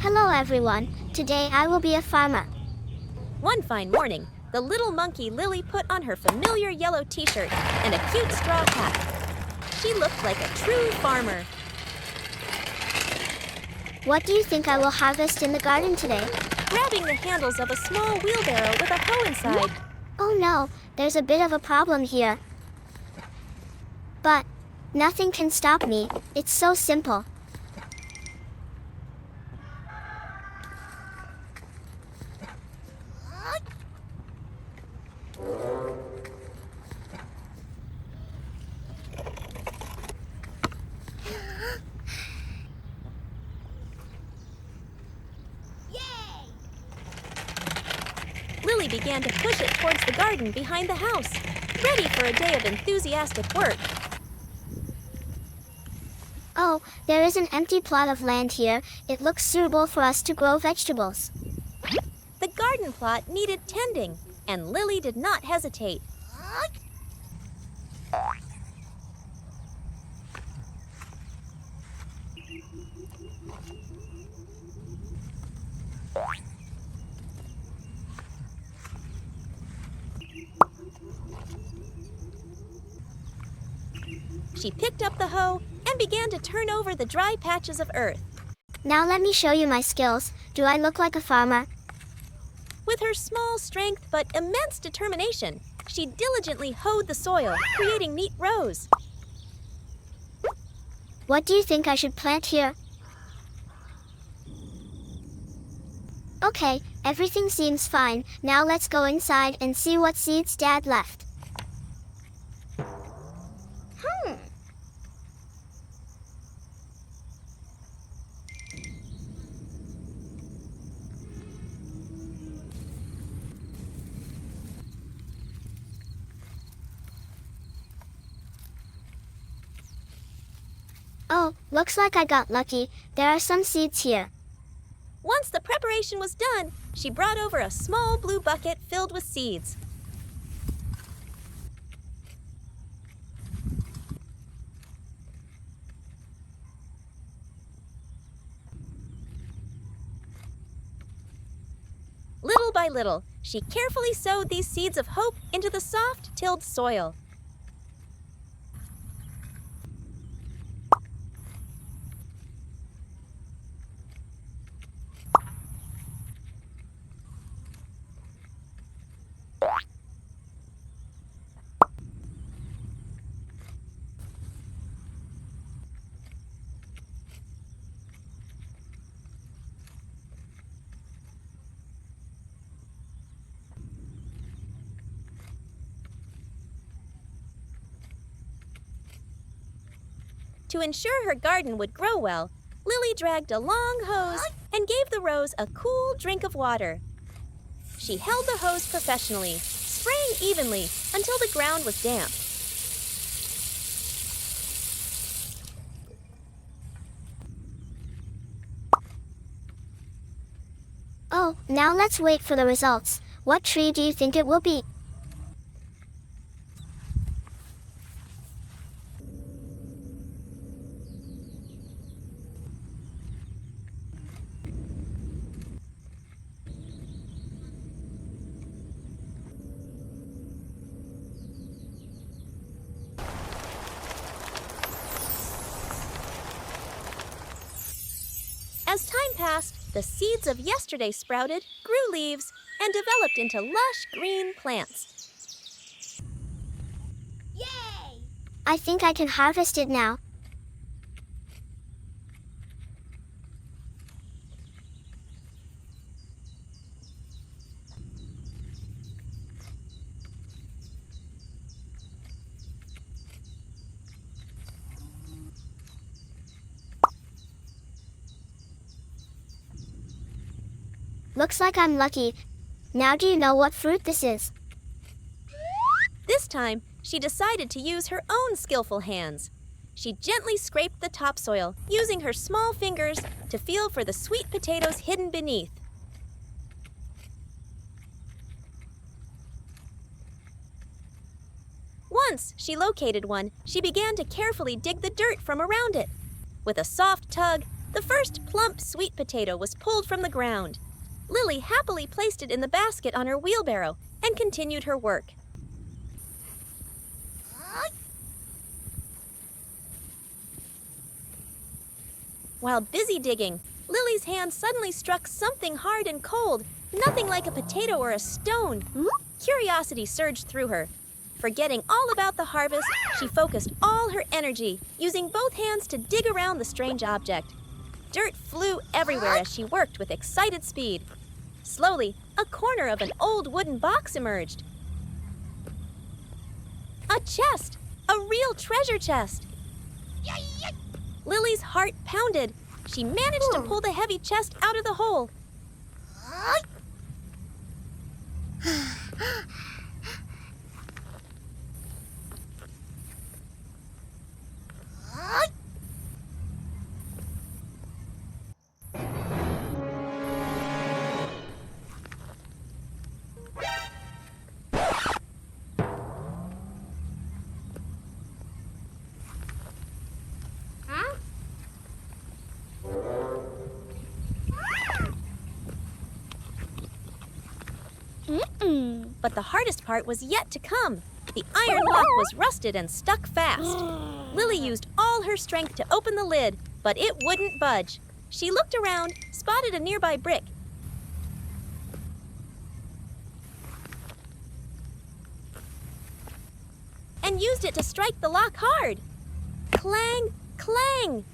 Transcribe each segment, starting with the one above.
Hello everyone, today I will be a farmer. One fine morning, the little monkey Lily put on her familiar yellow t-shirt and a cute straw hat. She looked like a true farmer. What do you think I will harvest in the garden today? Grabbing the handles of a small wheelbarrow with a hoe inside. Oh no, there's a bit of a problem here. But nothing can stop me, it's so simple. Lily began to push it towards the garden behind the house, ready for a day of enthusiastic work. Oh, there is an empty plot of land here. It looks suitable for us to grow vegetables. The garden plot needed tending, and Lily did not hesitate. She picked up the hoe and began to turn over the dry patches of earth. Now let me show you my skills. Do I look like a farmer? With her small strength but immense determination, she diligently hoed the soil, creating neat rows. What do you think I should plant here? Okay, everything seems fine. Now let's go inside and see what seeds Dad left. Oh, looks like I got lucky. There are some seeds here. Once the preparation was done, she brought over a small blue bucket filled with seeds. Little by little, she carefully sowed these seeds of hope into the soft, tilled soil. To ensure her garden would grow well, Lily dragged a long hose and gave the rows a cool drink of water. She held the hose professionally, spraying evenly until the ground was damp. Oh, now let's wait for the results. What tree do you think it will be? As time passed, the seeds of yesterday sprouted, grew leaves, and developed into lush green plants. Yay! I think I can harvest it now. Looks like I'm lucky. Now do you know what fruit this is? This time, she decided to use her own skillful hands. She gently scraped the topsoil, using her small fingers to feel for the sweet potatoes hidden beneath. Once she located one, she began to carefully dig the dirt from around it. With a soft tug, The first plump sweet potato was pulled from the ground. Lily happily placed it in the basket on her wheelbarrow and continued her work. While busy digging, Lily's hand suddenly struck something hard and cold, nothing like a potato or a stone. Curiosity surged through her. Forgetting all about the harvest, she focused all her energy, using both hands to dig around the strange object. Dirt flew everywhere as she worked with excited speed. Slowly, a corner of an old wooden box emerged. A chest! A real treasure chest! Lily's heart pounded. She managed to pull the heavy chest out of the hole. But the hardest part was yet to come. The iron lock was rusted and stuck fast. Lily used all her strength to open the lid, but it wouldn't budge. She looked around, spotted a nearby brick, and used it to strike the lock hard. Clang, clang!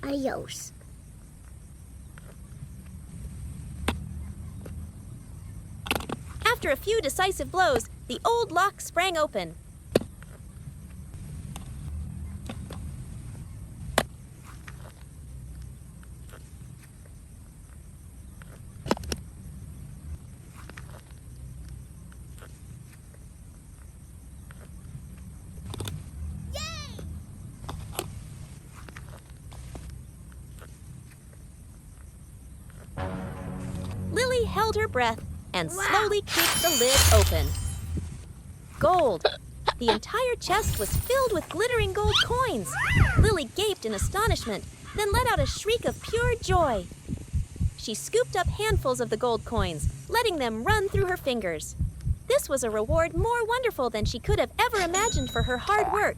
Adios. After a few decisive blows, the old lock sprang open. Lily held her breath and slowly creaked the lid open. Gold! The entire chest was filled with glittering gold coins. Lily gaped in astonishment, then let out a shriek of pure joy. She scooped up handfuls of the gold coins, letting them run through her fingers. This was a reward more wonderful than she could have ever imagined for her hard work.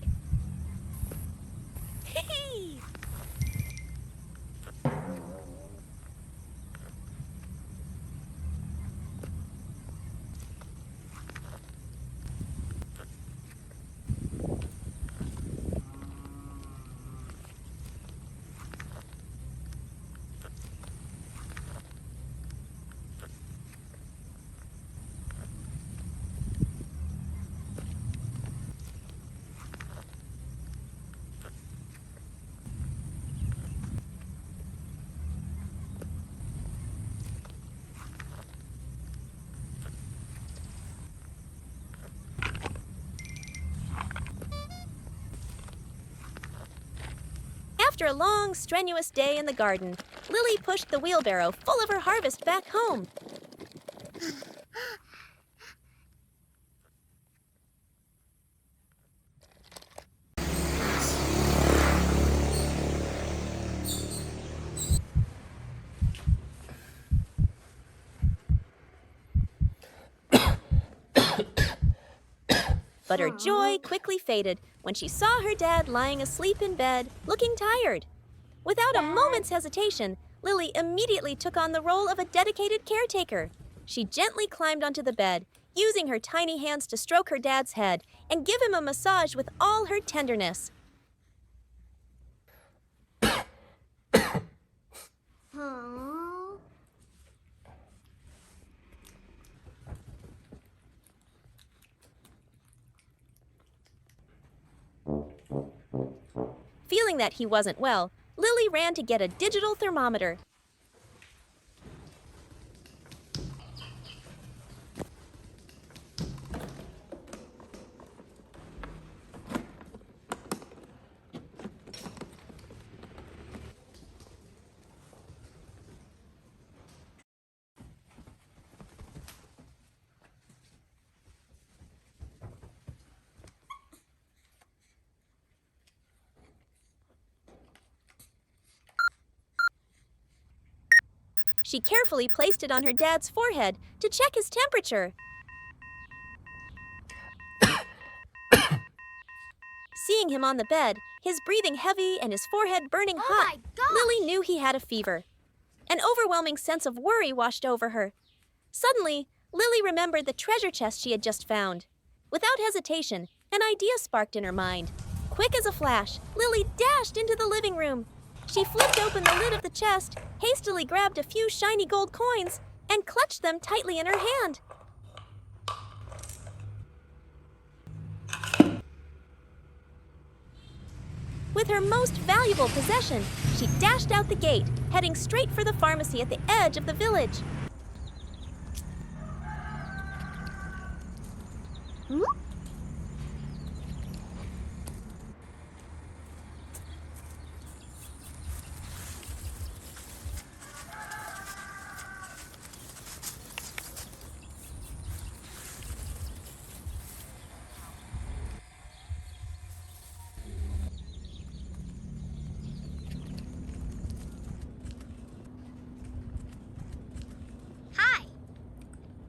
After a long, strenuous day in the garden, Lily pushed the wheelbarrow full of her harvest back home. But her joy quickly faded when she saw her dad lying asleep in bed, looking tired. Without a moment's hesitation, Lily immediately took on the role of a dedicated caretaker. She gently climbed onto the bed, using her tiny hands to stroke her dad's head and give him a massage with all her tenderness. Feeling that he wasn't well, Lily ran to get a digital thermometer. She carefully placed it on her dad's forehead to check his temperature. Seeing him on the bed, his breathing heavy and his forehead burning hot, Lily knew he had a fever. An overwhelming sense of worry washed over her. Suddenly, Lily remembered the treasure chest she had just found. Without hesitation, an idea sparked in her mind. Quick as a flash, Lily dashed into the living room. She flipped open the lid of the chest, hastily grabbed a few shiny gold coins, and clutched them tightly in her hand. With her most valuable possession, she dashed out the gate, heading straight for the pharmacy at the edge of the village.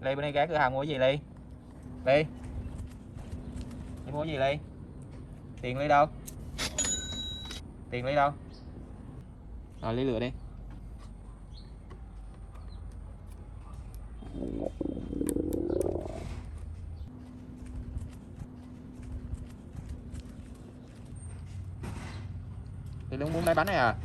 Ly, bữa nay ghé cửa hàng mua gì Ly? Ly mua gì Ly? Tiền Ly đâu? Tiền Ly đâu? Rồi Ly lựa đi. Ly không muốn lấy bánh này à?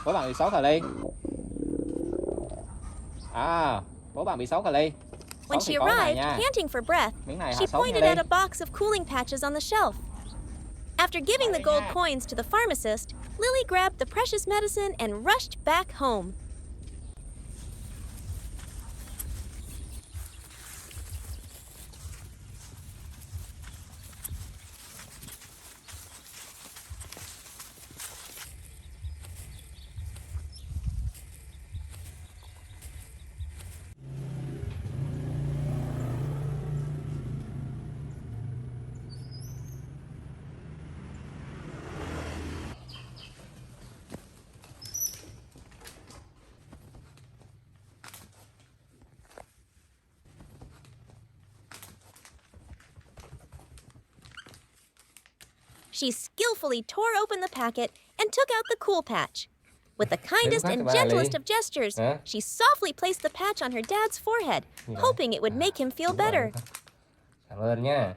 Bố bạn bị sốt hả Ly? À, bố bạn bị sốt hả Ly? When she arrived, panting for breath, she pointed at a box of cooling patches on the shelf. After giving the gold coins to the pharmacist, Lily grabbed the precious medicine and rushed back home. She skillfully tore open the packet and took out the cool patch. With the kindest and gentlest of gestures, she softly placed the patch on her dad's forehead, hoping it would make him feel better. Cảm ơn nha.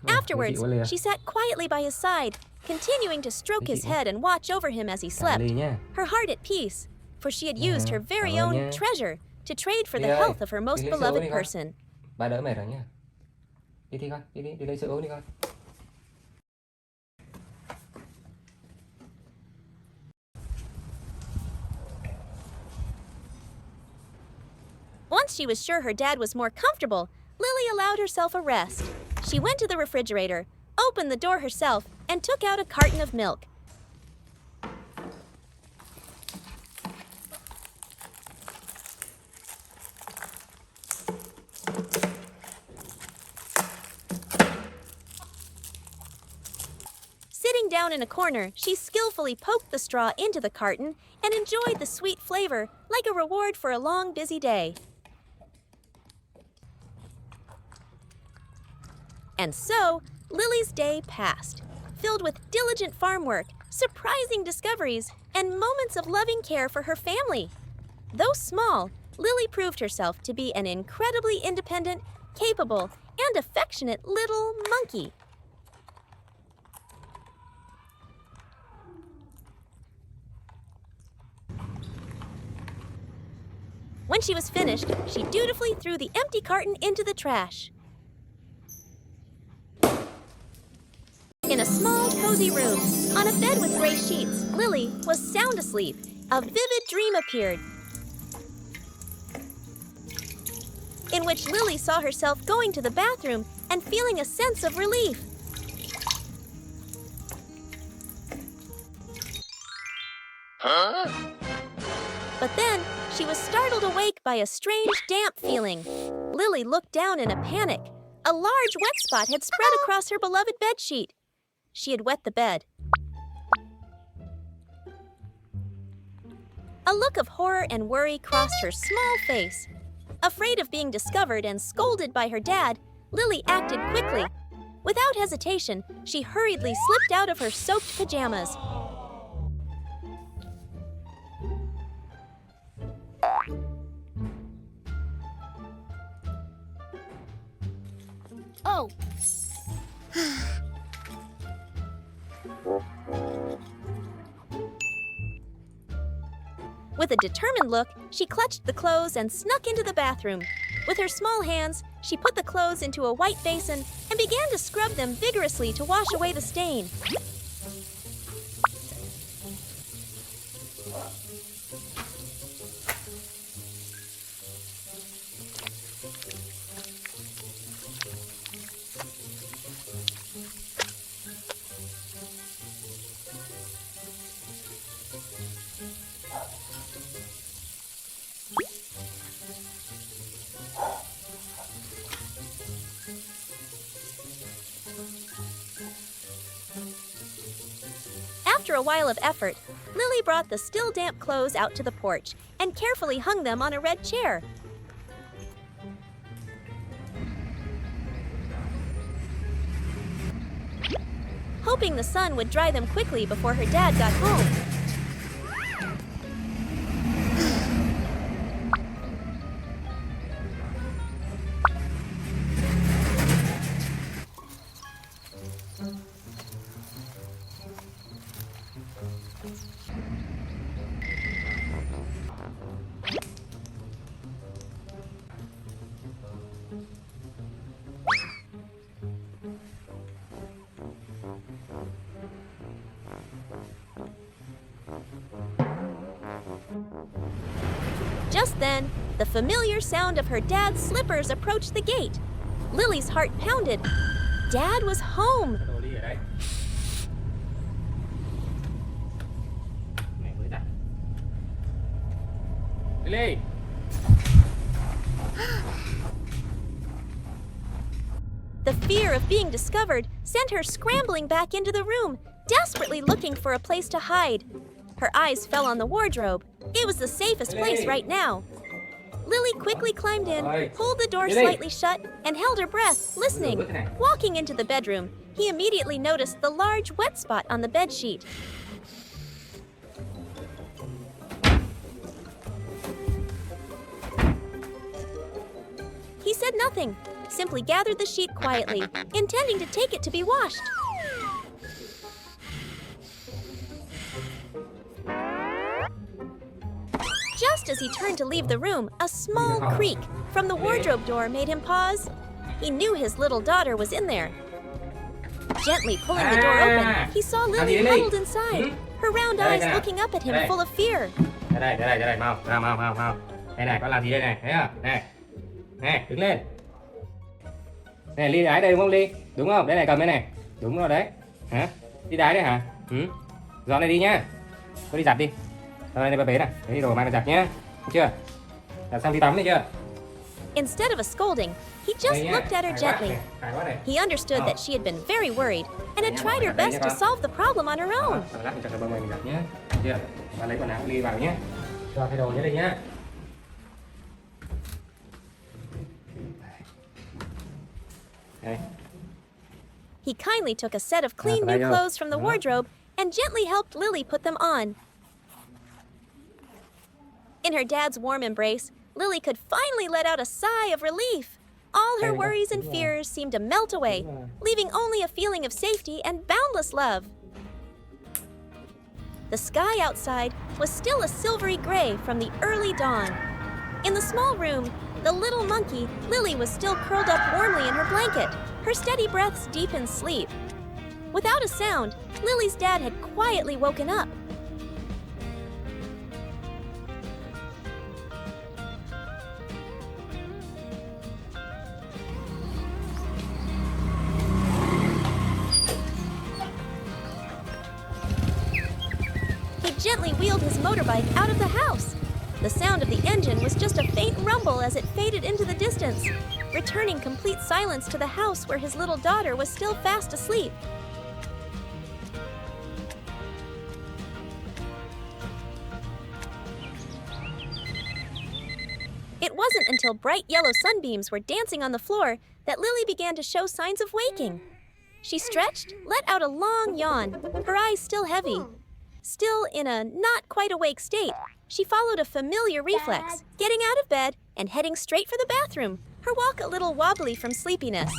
Afterwards, she sat quietly by his side, continuing to stroke his head and watch over him as he slept, her heart at peace, for she had used her very own treasure to trade for the health of her most beloved person. Ba đỡ mệt rồi nha. Đi con, đi lấy sữa uống đi con. Once she was sure her dad was more comfortable, Lily allowed herself a rest. She went to the refrigerator, opened the door herself, and took out a carton of milk. Sitting down in a corner, she skillfully poked the straw into the carton and enjoyed the sweet flavor like a reward for a long, busy day. And so, Lily's day passed, filled with diligent farm work, surprising discoveries, and moments of loving care for her family. Though small, Lily proved herself to be an incredibly independent, capable, and affectionate little monkey. When she was finished, she dutifully threw the empty carton into the trash. In a small, cozy room, on a bed with gray sheets, Lily was sound asleep. A vivid dream appeared, in which Lily saw herself going to the bathroom and feeling a sense of relief. But then, she was startled awake by a strange damp feeling. Lily looked down in a panic. A large wet spot had spread across her beloved bedsheet. She had wet the bed. A look of horror and worry crossed her small face. Afraid of being discovered and scolded by her dad, Lily acted quickly. Without hesitation, she hurriedly slipped out of her soaked pajamas. Oh, With a determined look, she clutched the clothes and snuck into the bathroom. With her small hands, she put the clothes into a white basin and began to scrub them vigorously to wash away the stain. After a while of effort, Lily brought the still damp clothes out to the porch and carefully hung them on a red chair. Hoping the sun would dry them quickly before her dad got home. Just then, the familiar sound of her dad's slippers approached the gate. Lily's heart pounded. Dad was home. Đồ Ly ở đây. Này mới đặt. Lily. The fear of being discovered sent her scrambling back into the room, desperately looking for a place to hide. Her eyes fell on the wardrobe. It was the safest place right now. Lily quickly climbed in, pulled the door slightly shut, and held her breath, listening. Walking into the bedroom, he immediately noticed the large wet spot on the bedsheet. He said nothing, simply gathered the sheet quietly, intending to take it to be washed. Just as he turned to leave the room, a small creak from the wardrobe door made him pause. He knew his little daughter was in there. Gently pulling the door open, he saw Lily huddled inside, her round eyes looking up at him full of fear. Ra đây, mau. Đây này, con làm gì đây này, thấy không? Này, đứng lên. Này, Ly đái đây đúng không Ly? Đúng không? Đây này, cầm đây này. Đúng rồi đấy. Hả? Đi đái đấy hả? Dọn này đi nhá. Tôi đi giặt đi. Đây bà bế này, đấy đồ mang ra giặt nhá. Được chưa? Giặt xong đi tắm đấy chưa? Instead of a scolding, he just looked at her gently. He understood that she had been very worried and had tried her best to solve the problem on her own. Lát mình cho bông mình giặt nhá. Được chưa? Bà lấy quần áo Ly vào nhé. Cho thay đồ nhé Ly nhá. Đây. He kindly took a set of clean new clothes from the wardrobe and gently helped Lily put them on. In her dad's warm embrace, Lily could finally let out a sigh of relief. All her worries and fears seemed to melt away, leaving only a feeling of safety and boundless love. The sky outside was still a silvery gray from the early dawn. In the small room, the little monkey, Lily, was still curled up warmly in her blanket, her steady breaths deep in sleep. Without a sound, Lily's dad had quietly woken up. He gently wheeled his motorbike out of the house. The sound of the engine was just a faint rumble as it faded into the distance, returning complete silence to the house where his little daughter was still fast asleep. It wasn't until bright yellow sunbeams were dancing on the floor that Lily began to show signs of waking. She stretched, let out a long yawn, her eyes still heavy. Still in a not quite awake state, she followed a familiar reflex, getting out of bed and heading straight for the bathroom, her walk a little wobbly from sleepiness.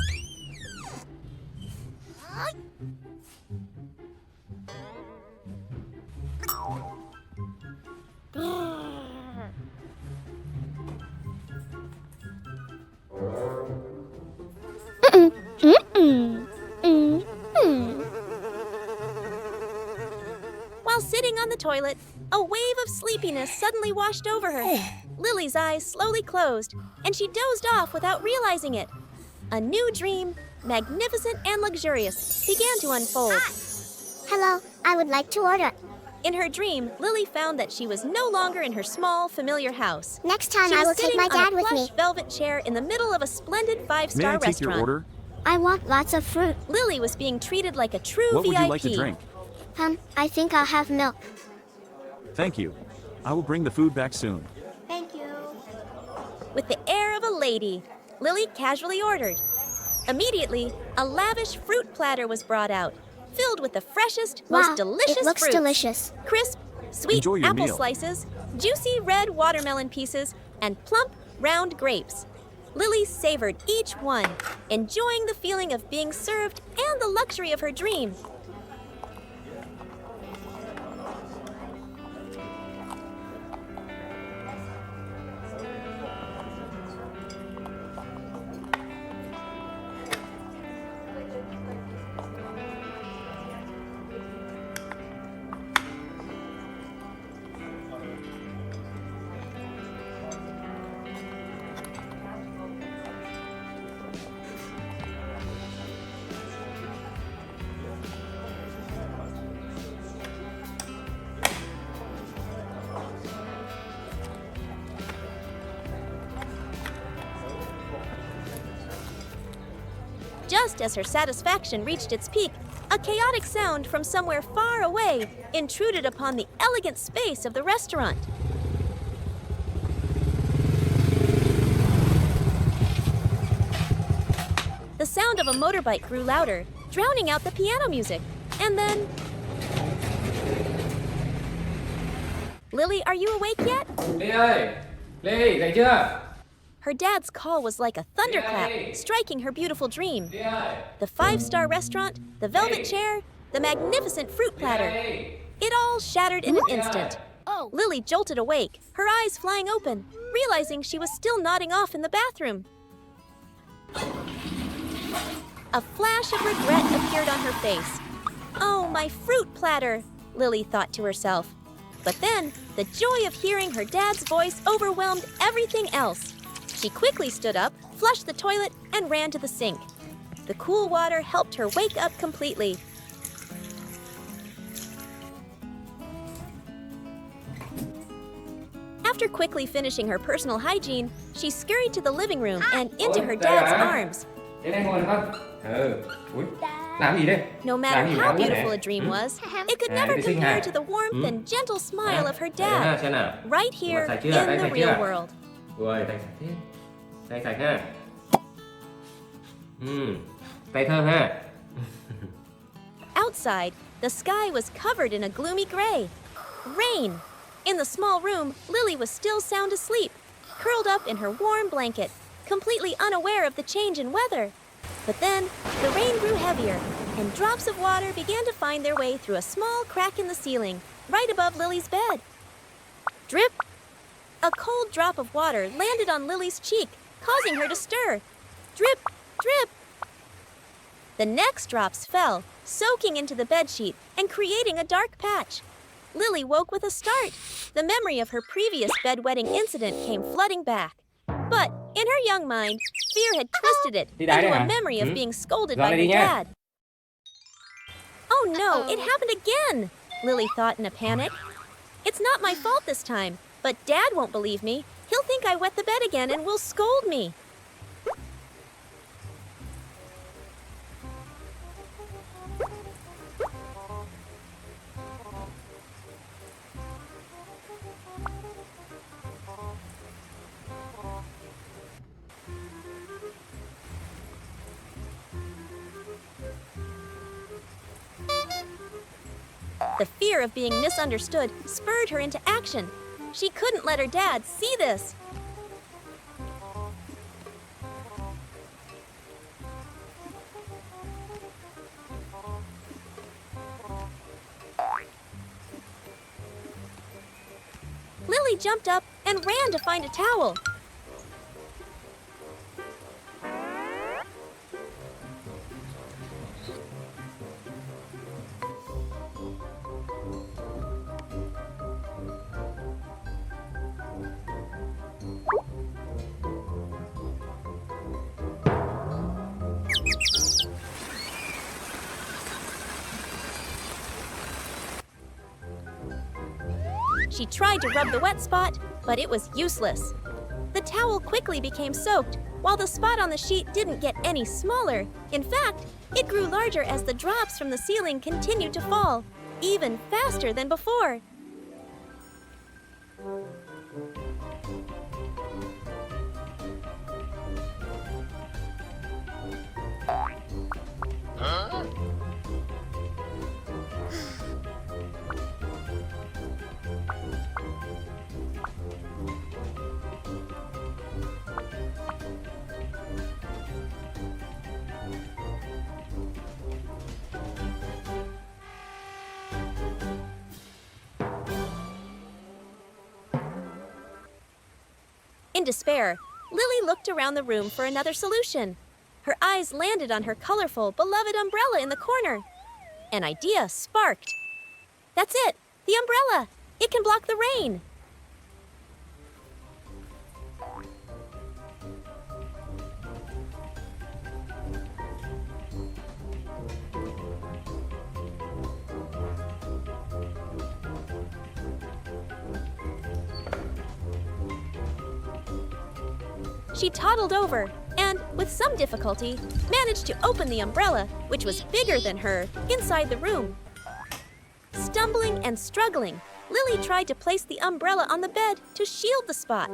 While sitting on the toilet, a wave of sleepiness suddenly washed over her. Lily's eyes slowly closed, and she dozed off without realizing it. A new dream, magnificent and luxurious, began to unfold. Hello, I would like to order. In her dream, Lily found that she was no longer in her small, familiar house. Next time She I was will take sitting my dad on a with plush me. velvet chair in the middle of a splendid May five-star I take restaurant. your order? I want lots of fruit. Lily was being treated like a true What would VIP. you like to drink? I think I'll have milk. Thank you. I will bring the food back soon. Thank you. With the air of a lady, Lily casually ordered. Immediately, a lavish fruit platter was brought out, filled with the freshest, most delicious it looks fruits. delicious. Crisp, sweet Enjoy your apple meal. slices, juicy red watermelon pieces, and plump, round grapes. Lily savored each one, enjoying the feeling of being served and the luxury of her dream. Just as her satisfaction reached its peak, a chaotic sound from somewhere far away intruded upon the elegant space of the restaurant. The sound of a motorbike grew louder, drowning out the piano music. And then... Lily, are you awake yet? Ly ơi, Ly, dậy chưa? Her dad's call was like a thunderclap, Yay! striking her beautiful dream. Ly ơi, The five-star restaurant, the velvet chair, the magnificent fruit platter. Ly. It all shattered in an instant. Oh, Lily jolted awake, her eyes flying open, realizing she was still nodding off in the bathroom. A flash of regret appeared on her face. Oh, my fruit platter, Lily thought to herself. But then, the joy of hearing her dad's voice overwhelmed everything else. She quickly stood up, flushed the toilet, and ran to the sink. The cool water helped her wake up completely. After quickly finishing her personal hygiene, she scurried to the living room and into her dad's arms. Đến đây ngồi được không? Ui, làm gì đây? No matter Làm gì how nóng thế beautiful này? a dream was, it could À, never đi sinh compare hả? to the warmth and gentle smile of her Đây ha, dad, xem nào. right here Sạch chưa? in Tay the sạch real chưa? world. Rồi, tay sạch thế. Tay sạch ha. Tay thơm ha. Outside, the sky was covered in a gloomy gray. Rain. In the small room, Lily was still sound asleep, curled up in her warm blanket, completely unaware of the change in weather. But then, the rain grew heavier, and drops of water began to find their way through a small crack in the ceiling, right above Lily's bed. Drip! A cold drop of water landed on Lily's cheek, causing her to stir. Drip! Drip! The next drops fell, soaking into the bedsheet and creating a dark patch. Lily woke with a start. The memory of her previous bedwetting incident came flooding back. But in her young mind, fear had twisted it Đi đái into đây a hả? memory of being scolded Dọn by đây her đi nha. dad. Oh no, it happened again, Lily thought in a panic. It's not my fault this time, but Dad won't believe me. He'll think I wet the bed again and will scold me. The fear of being misunderstood spurred her into action. She couldn't let her dad see this. Lily jumped up and ran to find a towel. She tried to rub the wet spot, but it was useless. The towel quickly became soaked, while the spot on the sheet didn't get any smaller. In fact, it grew larger as the drops from the ceiling continued to fall, even faster than before. In despair, Lily looked around the room for another solution. Her eyes landed on her colorful, beloved umbrella in the corner. An idea sparked. That's it! The umbrella! It can block the rain! She toddled over and, with some difficulty, managed to open the umbrella, which was bigger than her, inside the room. Stumbling and struggling, Lily tried to place the umbrella on the bed to shield the spot.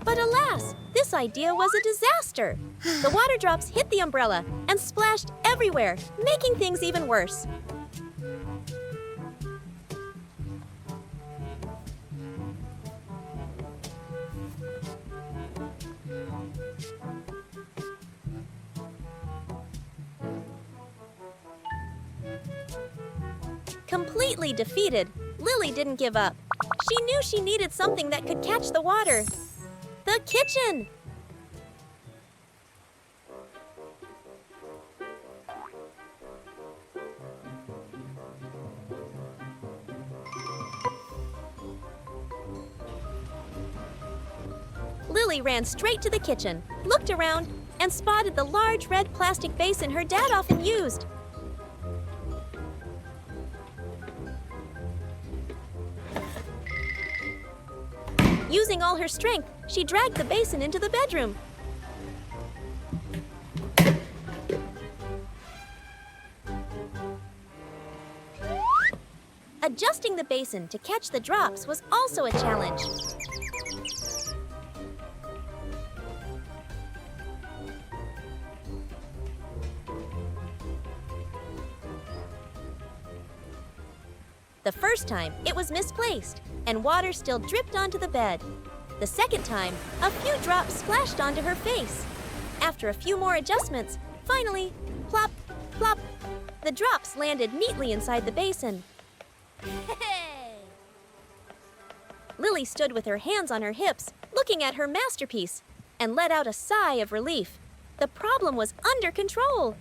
But alas, this idea was a disaster. The water drops hit the umbrella and splashed everywhere, making things even worse. Completely defeated, Lily didn't give up. She knew she needed something that could catch the water. The kitchen! Lily ran straight to the kitchen, looked around, and spotted the large red plastic basin her dad often used. Using all her strength, she dragged the basin into the bedroom. Adjusting the basin to catch the drops was also a challenge. The first time, it was misplaced, and water still dripped onto the bed. The second time, a few drops splashed onto her face. After a few more adjustments, finally, plop, plop, the drops landed neatly inside the basin. Lily stood with her hands on her hips, looking at her masterpiece, and let out a sigh of relief. The problem was under control.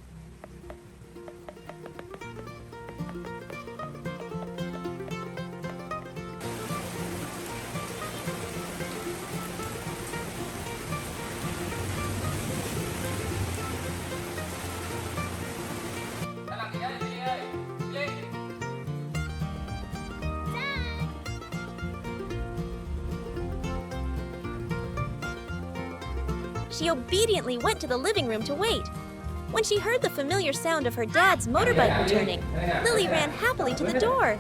She obediently went to the living room to wait. When she heard the familiar sound of her dad's motorbike returning, Lily ran happily to the door.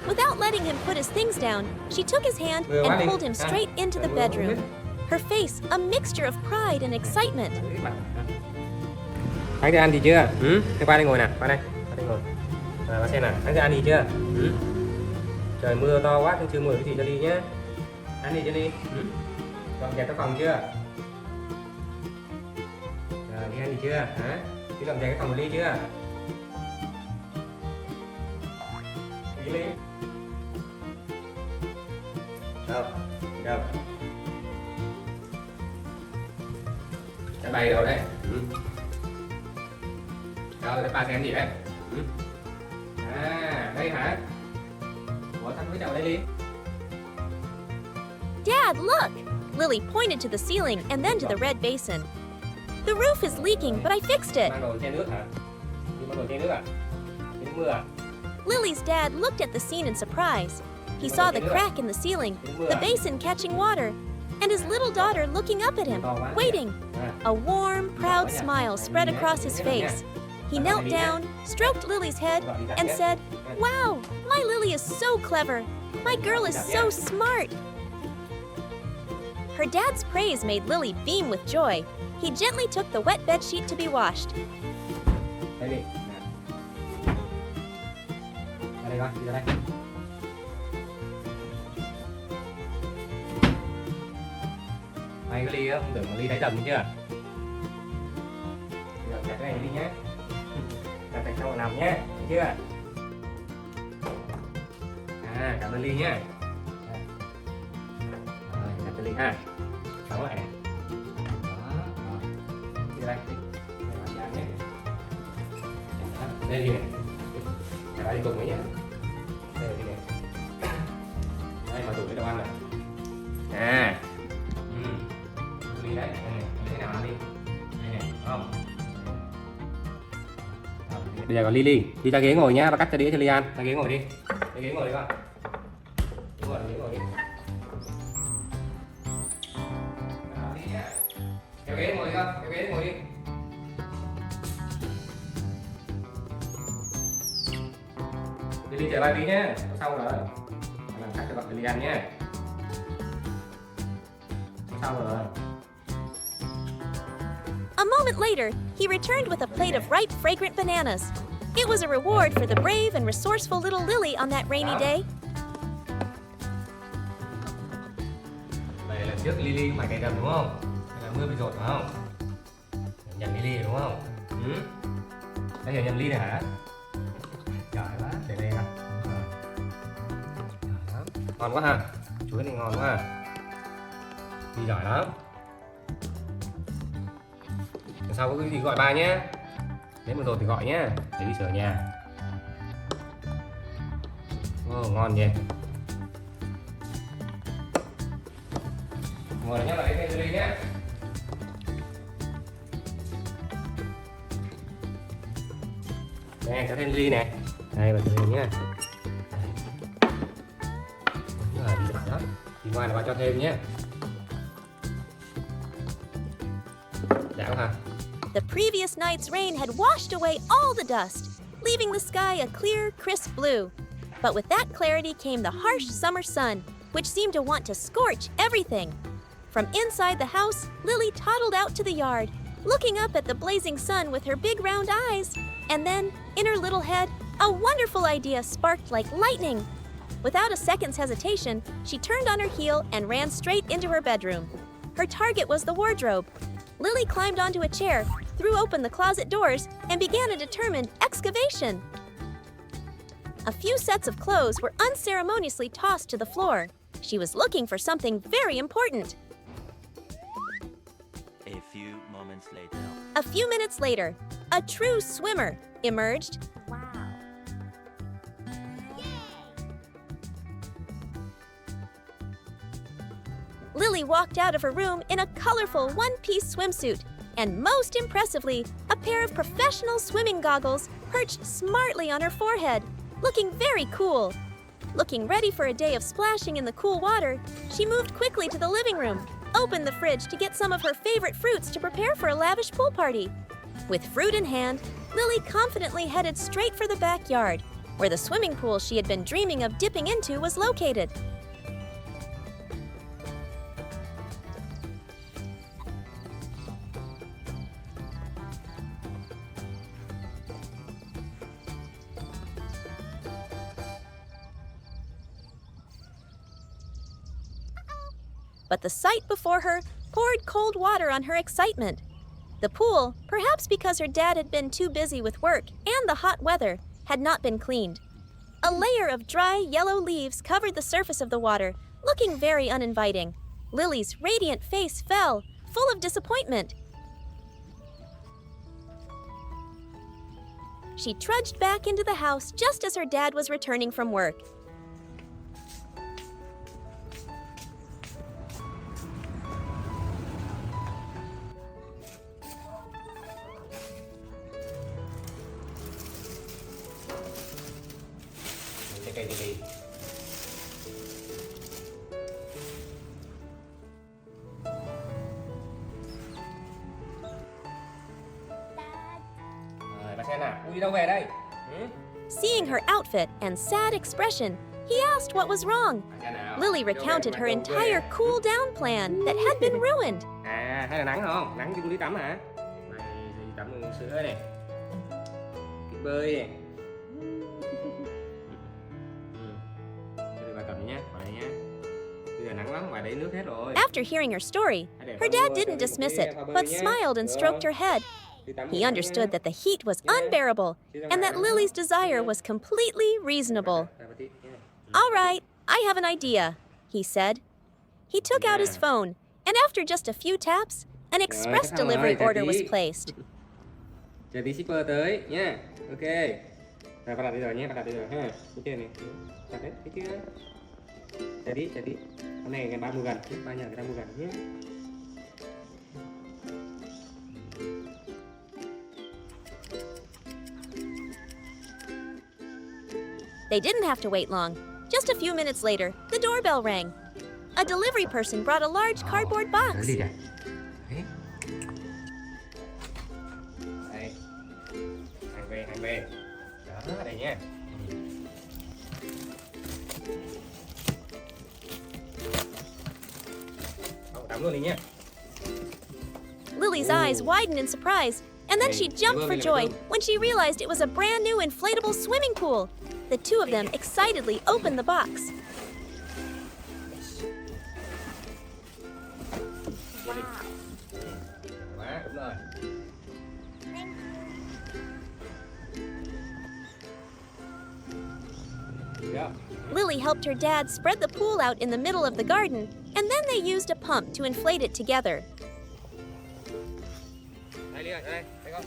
Without letting him put his things down, she took his hand and pulled him straight into the bedroom. Her face a mixture of pride and excitement. Anh đã ăn gì chưa? Thế qua đây ngồi nè, qua đây ngồi. Qua xem nào, anh đã ăn gì chưa? Trời mưa to quá, chưa mưa cái gì cho đi nhé. Ăn gì cho đi? Dọn dẹp cái phòng chưa? Rồi, đi ăn gì chưa? Hả? Đi dọn dẹp cái phòng của Ly chưa? Đi Ly. Đâu? Đâu? Đã bày rồi đấy. Rồi, để ba xem gì đấy? À, đây hả? Ủa, thằng với chậu đây đi. Dad, look! Lily pointed to the ceiling and then to the red basin. The roof is leaking, but I fixed it. Mang đồ che nước hả? Đi mang đồ che nước à? Đi mưa à? Lily's dad looked at the scene in surprise. He saw the crack in the ceiling, the basin catching water, and his little daughter looking up at him, waiting. A warm, proud smile spread across his face. He knelt down, stroked Lily's head, and said, "Wow, my Lily is so clever. My girl is so smart." Her dad's praise made Lily beam with joy. He gently took the wet bedsheet to be washed. Đây đi. Ra đây con, đi ra đây. Mày cái Ly á, không tưởng mà Ly thấy chậm chưa? Giờ đặt cái này đi nhé. Đặt tại trong nằm nhé, thấy chưa? À, cảm ơn Ly nhé. Rồi, đặt cho Ly ha. Đóng lại này. Đây, đây đi này. Đây đi cùng với nhé. Đây đi này. Đây mở tủ cái đồ ăn này. À. Ly đấy. Thế nào ăn đi. Đây này, không? Bây giờ còn Ly ra ghế ngồi nhá, và cắt cho đĩa cho Ly ăn. Ra ghế ngồi đi. Ra ghế ngồi đi con. Ghế ngồi đi. Kéo ghế ngồi đi con, kéo ghế ngồi đi. Ly chờ ba tí nhé, xong rồi. Làm cắt cho bạn Ly ăn nhé. Xong rồi. A moment later, he returned with a plate of ripe, fragrant bananas. It was a reward for the brave and resourceful little Lily on that rainy day. Vậy lần trước Lily phải cày đầm đúng không? Hay là mưa bị dột phải không? Nhầm Lily đúng không? Đây là nhầm Ly này hả? Giỏi quá, để đây nào. Giỏi lắm. Ngon quá ha. Chuối này ngon quá ha. Ly giỏi lắm. Lần sau có cái gì gọi ba nhé. Nếu mà rồi thì gọi nhé. Để đi sửa nhà. Ngon nhỉ. Ngồi nhé, vào đây Ly nhé. Nè, cho thêm Ly nè. Đây, vào Ly nhé. Rồi, đi giỏi đó. Đi ngoài là ba cho thêm nhé. Dạ hả? The previous night's rain had washed away all the dust, leaving the sky a clear, crisp blue. But with that clarity came the harsh summer sun, which seemed to want to scorch everything. From inside the house, Lily toddled out to the yard, looking up at the blazing sun with her big round eyes. And then, in her little head, a wonderful idea sparked like lightning. Without a second's hesitation, she turned on her heel and ran straight into her bedroom. Her target was the wardrobe. Lily climbed onto a chair, threw open the closet doors, and began a determined excavation. A few sets of clothes were unceremoniously tossed to the floor. She was looking for something very important. A few moments later. A few minutes later, a true swimmer emerged. Lily walked out of her room in a colorful one-piece swimsuit, and most impressively, a pair of professional swimming goggles perched smartly on her forehead, looking very cool. Looking ready for a day of splashing in the cool water, she moved quickly to the living room, opened the fridge to get some of her favorite fruits to prepare for a lavish pool party. With fruit in hand, Lily confidently headed straight for the backyard, where the swimming pool she had been dreaming of dipping into was located. But the sight before her poured cold water on her excitement. The pool, perhaps because her dad had been too busy with work and the hot weather, had not been cleaned. A layer of dry yellow leaves covered the surface of the water, looking very uninviting. Lily's radiant face fell, full of disappointment. She trudged back into the house just as her dad was returning from work. Cây gì? Rồi, bà xem nào, đi đâu về đây? Seeing her outfit and sad expression, he asked what was wrong. Lily recounted her entire cool down plan that had been ruined. À, hay là nắng không? Nắng thì cũng đi tắm hả? Mày đi tắm uống sữa này. Đi bơi này. After hearing her story, her dad didn't dismiss it, but smiled and stroked her head. He understood that the heat was unbearable and that Lily's desire was completely reasonable. "All right, I have an idea," he said. He took out his phone, and after just a few taps, an express delivery order was placed. Chờ tí shipper tới nha. Ok. Rồi, bắt đặt đi rồi nhé, bắt đặt đi rồi ha. Cái kia này. Đặt đấy, thấy chưa? Chờ đi. Hôm nay ngày 30 gần, ba nhà người ta mua gần nhé. They didn't have to wait long. Just a few minutes later, the doorbell rang. A delivery person brought a large cardboard box. Tới đi kìa. Đấy. Đây. Hàng về. Đó, đây nha. Tắm luôn đi nha. Lily's eyes widened in surprise, and then she jumped for joy when she realized it was a brand new inflatable swimming pool. The two of them excitedly opened the box. Quá, đúng rồi. Lily helped her dad spread the pool out in the middle of the garden, and then they used a pump to inflate it together. Đây Ly ơi, đây con.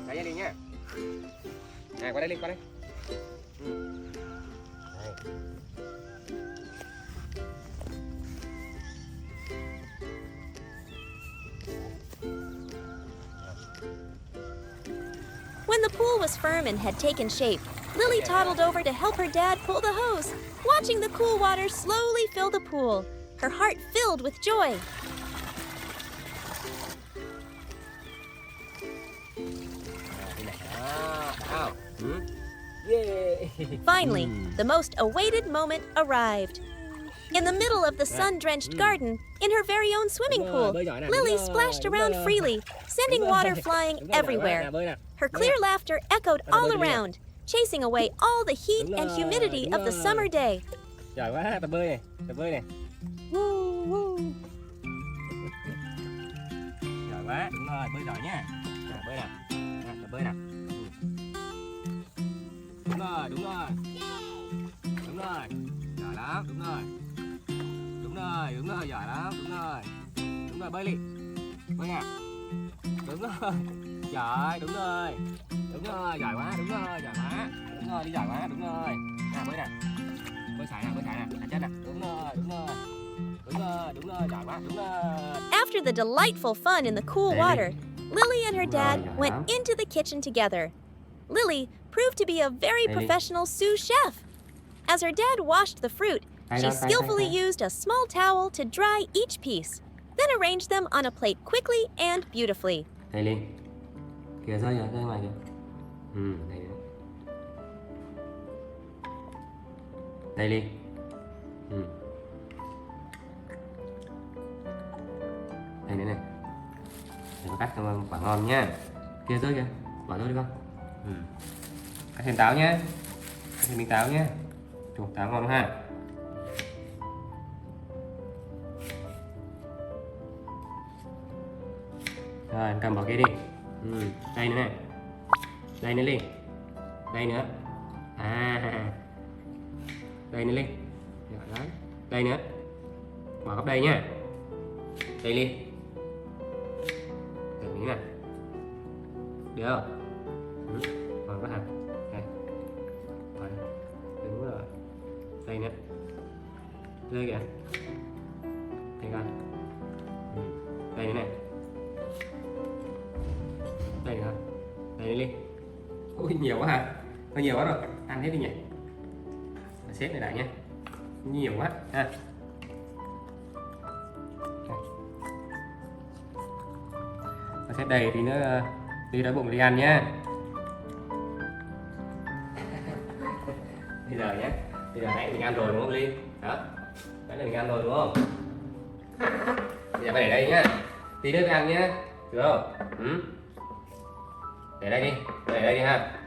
Đây nha Ly nha. Này, qua đây Ly, qua đây. Đây. When the pool was firm and had taken shape, Lily toddled over to help her dad pull the hose, watching the cool water slowly fill the pool, her heart filled with joy. Finally, the most awaited moment arrived. In the middle of the sun-drenched garden, in her very own swimming pool, Lily splashed around freely, sending water flying everywhere. Her clear laughter echoed all around, chasing away all the heat and humidity of the summer day. Giỏi quá, tập bơi này, tập bơi này. Giỏi quá, đúng rồi, bơi giỏi nha. Bơi nào, tập bơi nào. Đúng rồi, đúng rồi. Đúng rồi, giỏi lắm, đúng rồi. Đúng rồi, giỏi lắm, đúng rồi. Đúng rồi, bơi đi. Bơi nào. Đúng rồi, giỏi, đúng rồi. Đúng rồi, giỏi quá, đúng rồi, giỏi quá. Đúng rồi, đi giỏi quá, đúng rồi. Nào, bơi nào. Bơi sải nào, thả chân nào. Đúng rồi, đúng rồi. Đúng rồi, đúng rồi, giỏi quá, đúng rồi. After the delightful fun in the cool water, Lily and her dad went into the kitchen together. Lily proved to be a very professional sous chef. As her dad washed the fruit, she skillfully used a small towel to dry each piece, then arranged them on a plate quickly and beautifully. Đây Linh. Kìa rơi kìa, rơi ngoài kìa. Đây nữa. Đây Linh. Đây nữa này. Để có cắt quả ngon nhá. Kìa rơi kìa. Bỏ rơi đi con. Cắt thêm táo nhá. Cắt thêm miếng táo nhá. Chục táo ngon ha. Rồi em cầm bỏ kia đi. Đây nữa này. Đây nữa Linh. Đây nữa. Đây nữa Linh. Đấy. Đây nữa. Bỏ góc đây nhá. Đây Linh. Thử miếng này. Được không? Còn có hả? Đây. Rồi. Đúng rồi. Đây nữa. Rơi kìa. Đây con. Đây nữa này. Đây nữa. Đây nữa Linh. Ui nhiều quá hả? Hơi nhiều quá rồi. Ăn hết đi nhỉ. Xếp này lại nhé. Nhiều quá ha. Xếp đầy thì nữa đi đói bụng đi ăn nhé. Bây giờ nhé. Bây giờ nãy mình ăn rồi đúng không Ly? Đó. Nãy là mình ăn rồi đúng không? Bây giờ phải để đây nhá. Tí nữa ăn nhé. Được không? Để đây đi. Để đây đi ha.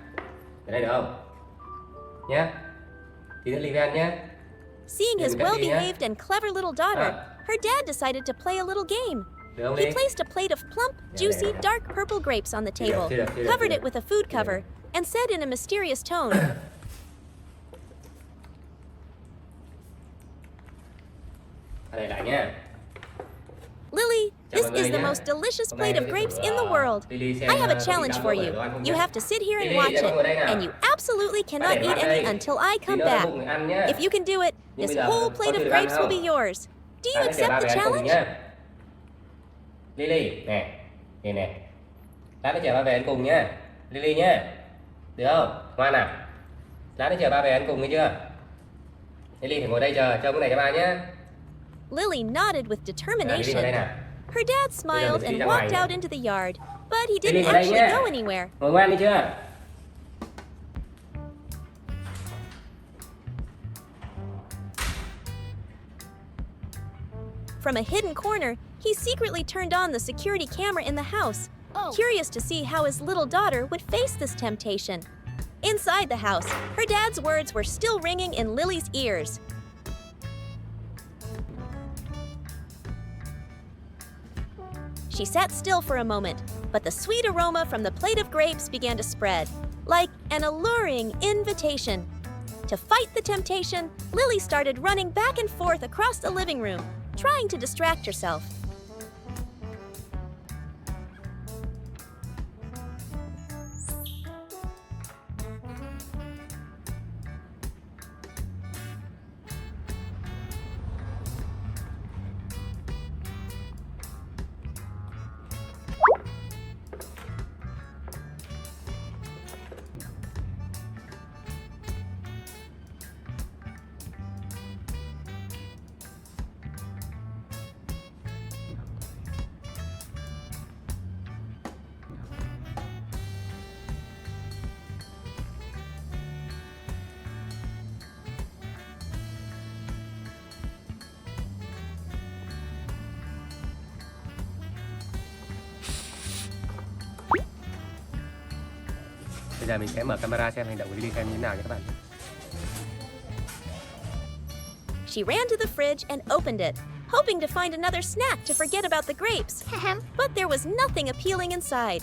Để đây được không? Nhé. Tí nữa Ly ăn nhé. Seeing his well-behaved and clever little daughter, her dad decided to play a little game. He placed a plate of plump, juicy, dark purple grapes on the table, covered it with a food cover, and said in a mysterious tone, Đây lại nhé. Lily, this is the most delicious plate of grapes in the world. I have a challenge for you. You have to sit here and watch it, and you absolutely cannot eat any until I come back. If you can do it, this whole plate of grapes will be yours. Do you accept the challenge? Lily, nè, nhìn nè. Lát nữa chờ ba về ăn cùng nhá. Lily nhá. Được không? Ngoan nào. Lát nữa chờ ba về ăn cùng nghe chưa? Lily phải ngồi đây chờ cái này cho ba nhé. Lily nodded with determination. Her dad smiled and walked out into the yard, but he didn't actually go anywhere. Ngồi ngoan đi chưa? From a hidden corner, he secretly turned on the security camera in the house, curious to see how his little daughter would face this temptation. Inside the house, her dad's words were still ringing in Lily's ears. She sat still for a moment, but the sweet aroma from the plate of grapes began to spread, like an alluring invitation. To fight the temptation, Lily started running back and forth across the living room, trying to distract herself. Bây giờ mình sẽ mở camera xem hành động của Lily xem như thế nào nha các bạn. She ran to the fridge and opened it, hoping to find another snack to forget about the grapes. But there was nothing appealing inside.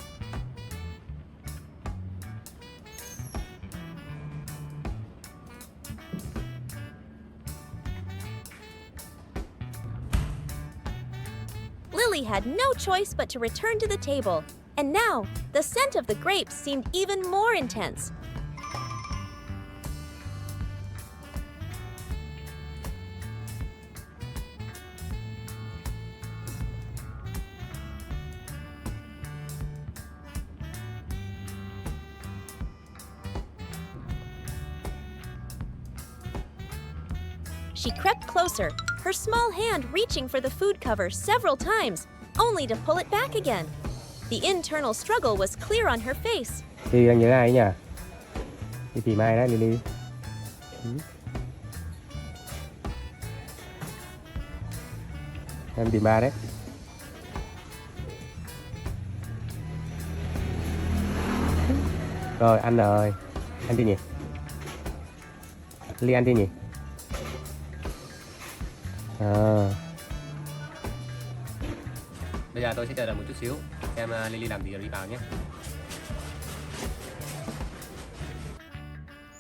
Lily had no choice but to return to the table, and now the scent of the grapes seemed even more intense. She crept closer, her small hand reaching for the food cover several times, only to pull it back again. The internal struggle was clear on her face. Lily đang nhớ ai ấy nhỉ? Đi tìm ai đấy Lily? Em tìm ba đấy. Rồi, ăn rồi. Ăn đi nhỉ? Lily ăn đi nhỉ? Bây giờ tôi sẽ chờ đợi một chút xíu xem Lily làm gì rồi đi vào nhé.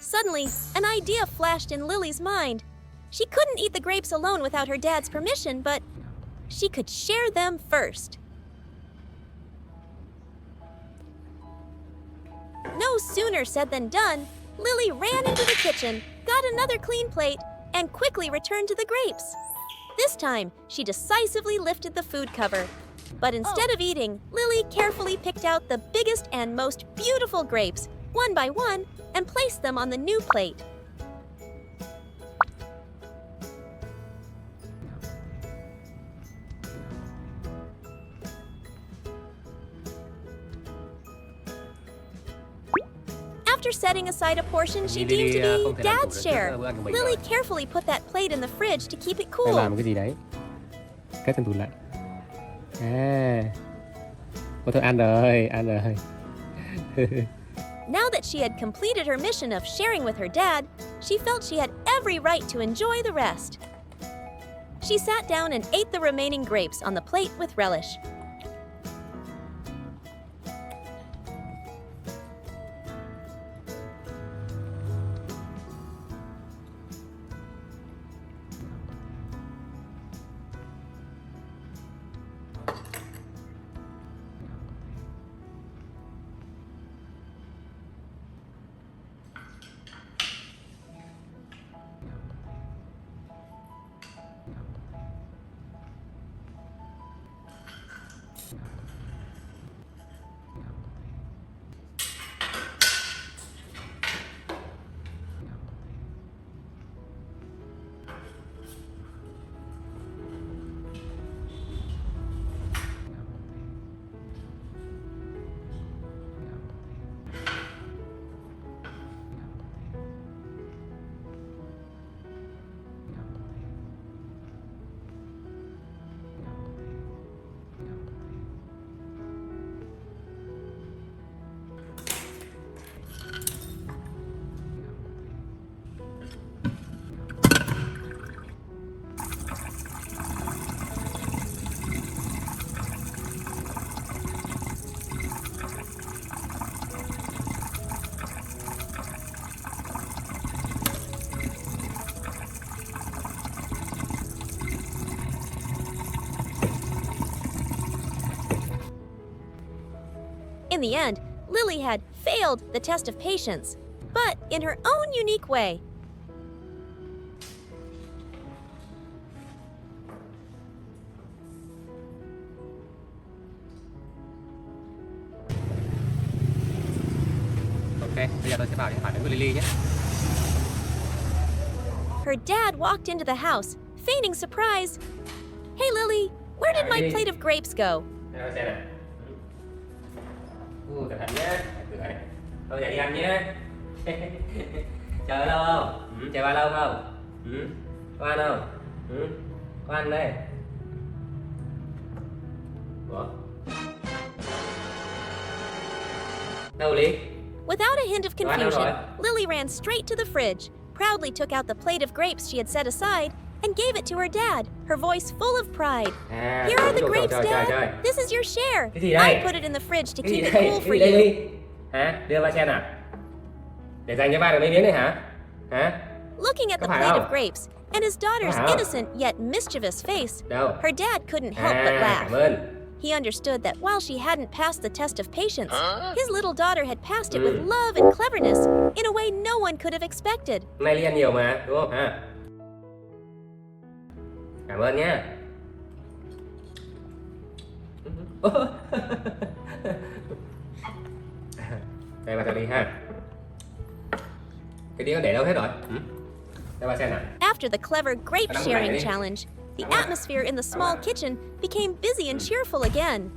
Suddenly, an idea flashed in Lily's mind. She couldn't eat the grapes alone without her dad's permission, but she could share them first. No sooner said than done, Lily ran into the kitchen, got another clean plate, and quickly returned to the grapes. This time, she decisively lifted the food cover. But instead of eating, Lily carefully picked out the biggest and most beautiful grapes, one by one, and placed them on the new plate. After setting aside a portion she deemed to be Dad's share, Lily carefully put that plate in the fridge to keep it Đang cool. làm cái gì đấy? Cất trong tủ lạnh. Ôi thôi ăn rồi, ăn rồi. Now that she had completed her mission of sharing with her dad, she felt she had every right to enjoy the rest. She sat down and ate the remaining grapes on the plate with relish. In the end, Lily had failed the test of patience, but in her own unique way. Ok, bây giờ tôi sẽ vào để phản ứng của Lily nhé. Her dad walked into the house, feigning surprise. Hey Lily, where did my plate of grapes go? Đây, xem này. Cẩn thận nhé. Từ này. Thôi giờ đi ăn nhé. Chờ lâu không? Chờ bao lâu không? Có ăn không? Có ăn đây. Ủa? Đâu Ly? Without a hint of Đồ ăn đâu confusion, rồi? Lily ran straight to the fridge, proudly took out the plate of grapes she had set aside, and gave it to her dad, her voice full of pride. À, Here are the trời, grapes, trời, trời, trời. Dad. This is your share. Cái gì đây? I put it in the fridge to Cái gì keep it đây? cool Cái for gì đây you. Ly? Hả? Đưa ba xem nào. Để dành cho ba được mấy miếng này hả? Hả? Looking at the Có phải plate không? of grapes and his daughter's Có phải không? innocent yet mischievous face, Đâu? her dad couldn't help but À, laugh. cảm ơn. He understood that while she hadn't passed the test of patience, his little daughter had passed it with love and cleverness in a way no one could have expected. Hôm nay Ly ăn nhiều mà, đúng không hả? Cảm ơn nhá. Đây bà cho đi ha. Cái đĩa để đâu hết rồi? Để bà xem nào. After the clever grape Ăn không sharing này đi. challenge, the Ăn không? atmosphere in the small kitchen became busy and cheerful again.